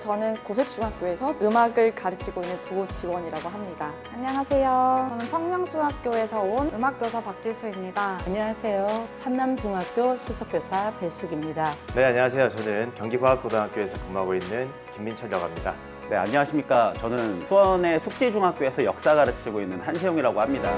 저는 고색중학교에서 음악을 가르치고 있는 도 직원이라고 합니다. 안녕하세요. 저는 청명중학교에서 온 음악교사 박지수입니다. 안녕하세요. 삼남중학교 수석교사 배숙입니다. 네, 안녕하세요. 저는 경기과학고등학교에서 근무하고 있는 김민철이라고 합니다. 네, 안녕하십니까. 저는 수원의 숙지중학교에서 역사 가르치고 있는 한세용이라고 합니다.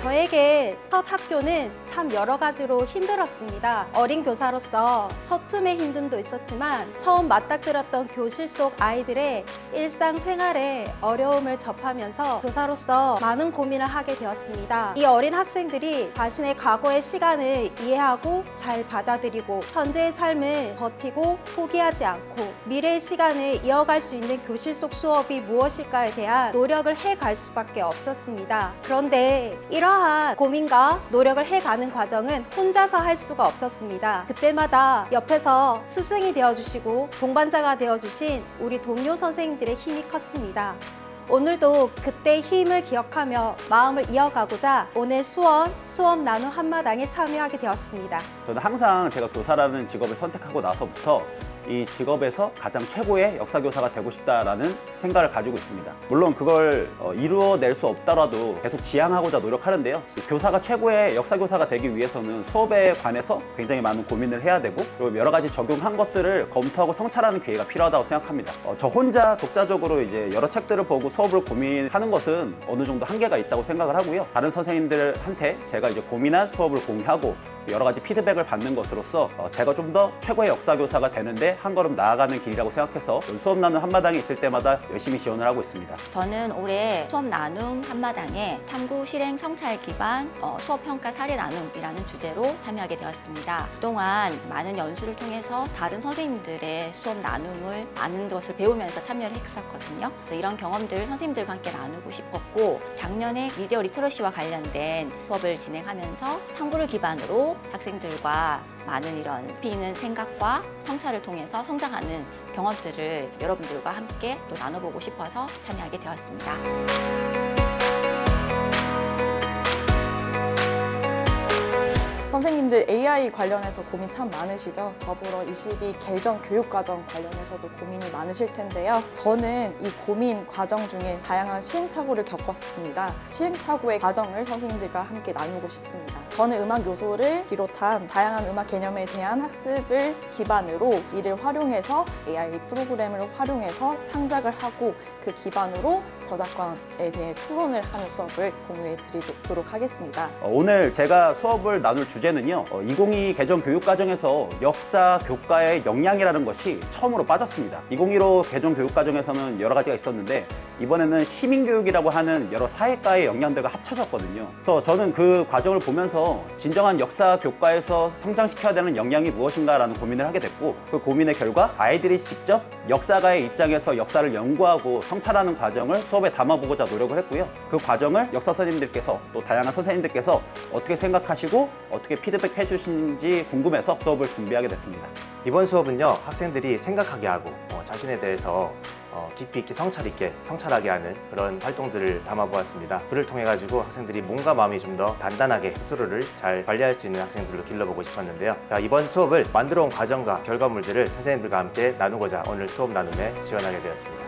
저에게 첫 학교는 참 여러 가지로 힘들었습니다. 어린 교사로서 서툼의 힘듦도 있었지만 처음 맞닥뜨렸던 교실 속 아이들의 일상생활에 어려움을 접하면서 교사로서 많은 고민을 하게 되었습니다. 이 어린 학생들이 자신의 과거의 시간을 이해하고 잘 받아들이고 현재의 삶을 버티고 포기하지 않고 미래의 시간을 이어갈 수 있는 교실 속 수업이 무엇일까에 대한 노력을 해갈 수밖에 없었습니다. 그런데 이러한 고민과 노력을 해가는 과정은 혼자서 할 수가 없었습니다. 그때마다 옆에서 스승이 되어주시고 동반자가 되어주신 우리 동료 선생님들의 힘이 컸습니다. 오늘도 그때의 힘을 기억하며 마음을 이어가고자 오늘 수업 나눔 한마당에 참여하게 되었습니다. 저는 항상 제가 교사라는 직업을 선택하고 나서부터 이 직업에서 가장 최고의 역사교사가 되고 싶다라는 생각을 가지고 있습니다. 물론 그걸 이루어낼 수 없더라도 계속 지향하고자 노력하는데요. 교사가 최고의 역사교사가 되기 위해서는 수업에 관해서 굉장히 많은 고민을 해야 되고 그리고 여러 가지 적용한 것들을 검토하고 성찰하는 기회가 필요하다고 생각합니다. 저 혼자 독자적으로 이제 여러 책들을 보고 수업을 고민하는 것은 어느 정도 한계가 있다고 생각을 하고요. 다른 선생님들한테 제가 이제 고민한 수업을 공유하고 여러 가지 피드백을 받는 것으로서 제가 좀 더 최고의 역사교사가 되는데 한 걸음 나아가는 길이라고 생각해서 수업 나눔 한마당에 있을 때마다 열심히 지원을 하고 있습니다. 저는 올해 수업 나눔 한마당에 탐구 실행 성찰 기반 수업 평가 사례 나눔이라는 주제로 참여하게 되었습니다. 그동안 많은 연수를 통해서 다른 선생님들의 수업 나눔을 많은 것을 배우면서 참여를 했었거든요. 이런 경험들을 선생님들과 함께 나누고 싶었고 작년에 미디어 리터러시와 관련된 수업을 진행하면서 탐구를 기반으로 학생들과 많은 이런 깊이 있는 생각과 성찰을 통해서 성장하는 경험들을 여러분들과 함께 또 나눠보고 싶어서 참여하게 되었습니다. 선생님들 AI 관련해서 고민 참 많으시죠? 더불어 22 개정 교육과정 관련해서도 고민이 많으실 텐데요. 저는 이 고민 과정 중에 다양한 시행착오를 겪었습니다. 시행착오의 과정을 선생님들과 함께 나누고 싶습니다. 저는 음악 요소를 비롯한 다양한 음악 개념에 대한 학습을 기반으로 이를 활용해서 AI 프로그램을 활용해서 창작을 하고 그 기반으로 저작권에 대해 토론을 하는 수업을 공유해 드리도록 하겠습니다. 오늘 제가 수업을 나눌 주제는요. 2022 개정 교육과정에서 역사 교과의 역량이라는 것이 처음으로 빠졌습니다. 2015 개정 교육과정에서는 여러 가지가 있었는데 이번에는 시민교육이라고 하는 여러 사회과의 역량들과 합쳐졌거든요. 그래서 저는 그 과정을 보면서 진정한 역사 교과에서 성장시켜야 되는 역량이 무엇인가라는 고민을 하게 됐고 그 고민의 결과 아이들이 직접 역사가의 입장에서 역사를 연구하고 성찰하는 과정을 수업에 담아보고자 노력을 했고요. 그 과정을 역사 선생님들께서 또 다양한 선생님들께서 어떻게 생각하시고 어떻게 피드백해 주시는지 궁금해서 수업을 준비하게 됐습니다. 이번 수업은요, 학생들이 생각하게 하고 자신에 대해서 깊이 있게 성찰 있게 성찰하게 하는 그런 활동들을 담아보았습니다. 그를 통해 가지고 학생들이 몸과 마음이 좀 더 단단하게 스스로를 잘 관리할 수 있는 학생들로 길러보고 싶었는데요. 이번 수업을 만들어 온 과정과 결과물들을 선생님들과 함께 나누고자 오늘 수업 나눔에 지원하게 되었습니다.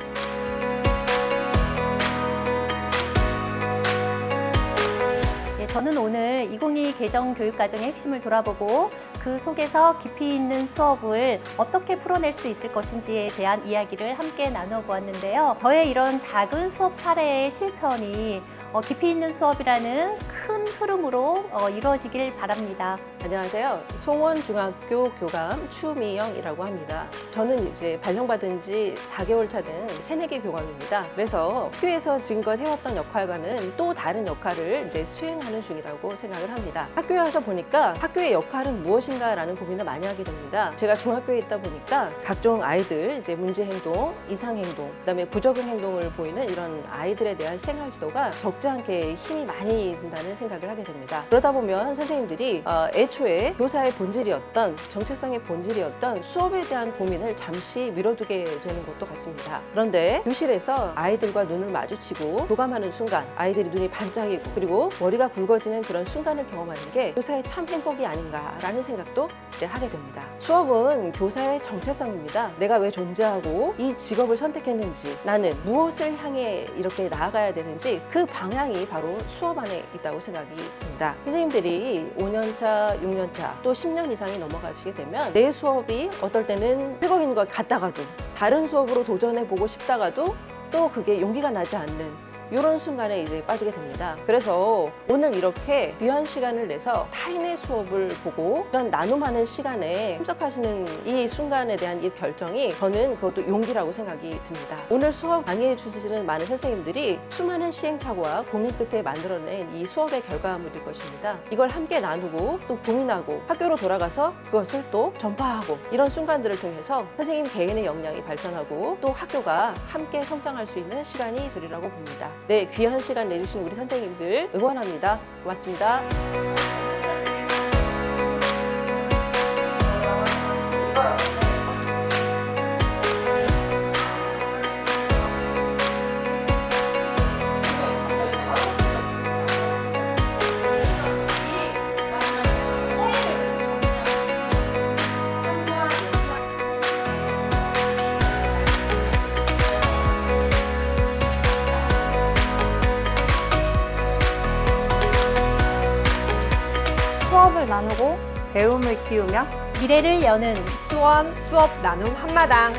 저는 오늘 2022 개정 교육과정의 핵심을 돌아보고 그 속에서 깊이 있는 수업을 어떻게 풀어낼 수 있을 것인지에 대한 이야기를 함께 나눠보았는데요. 저의 이런 작은 수업 사례의 실천이 깊이 있는 수업이라는 큰 흐름으로 이루어지길 바랍니다. 안녕하세요. 송원중학교 교감 추미영이라고 합니다. 저는 이제 발령받은 지 4개월 차 된 새내기 교감입니다. 그래서 학교에서 지금껏 해왔던 역할과는 또 다른 역할을 이제 수행하는 중이라고 생각을 합니다. 학교에 와서 보니까 학교의 역할은 무엇인가라는 고민을 많이 하게 됩니다. 제가 중학교에 있다 보니까 각종 아이들, 이제 문제 행동, 이상 행동, 그다음에 부적응 행동을 보이는 이런 아이들에 대한 생활 지도가 적지 않게 힘이 많이 든다는 생각을 하게 됩니다. 그러다 보면 선생님들이 애초에 교사의 본질이었던 정체성의 본질이었던 수업에 대한 고민을 잠시 미뤄두게 되는 것도 같습니다. 그런데 교실에서 아이들과 눈을 마주치고 교감하는 순간 아이들이 눈이 반짝이고 그리고 머리가 굵어지는 그런 순간을 시간을 경험하는 게 교사의 참 행복이 아닌가라는 생각도 이제 하게 됩니다. 수업은 교사의 정체성입니다. 내가 왜 존재하고 이 직업을 선택했는지, 나는 무엇을 향해 이렇게 나아가야 되는지 그 방향이 바로 수업 안에 있다고 생각이 듭니다. 선생님들이 5년차, 6년차 또 10년 이상이 넘어가시게 되면 내 수업이 어떨 때는 뜨거운 것 같다가도 다른 수업으로 도전해보고 싶다가도 또 그게 용기가 나지 않는 이런 순간에 이제 빠지게 됩니다. 그래서 오늘 이렇게 귀한 시간을 내서 타인의 수업을 보고 이런 나눔하는 시간에 참석하시는 이 순간에 대한 이 결정이 저는 그것도 용기라고 생각이 듭니다. 오늘 수업 강의해 주시는 많은 선생님들이 수많은 시행착오와 고민 끝에 만들어낸 이 수업의 결과물일 것입니다. 이걸 함께 나누고 또 고민하고 학교로 돌아가서 그것을 또 전파하고 이런 순간들을 통해서 선생님 개인의 역량이 발전하고 또 학교가 함께 성장할 수 있는 시간이 되리라고 봅니다. 네, 귀한 시간 내주신 우리 선생님들 응원합니다. 고맙습니다. 수업을 나누고 배움을 키우며 미래를 여는 수원 수업 나눔 한마당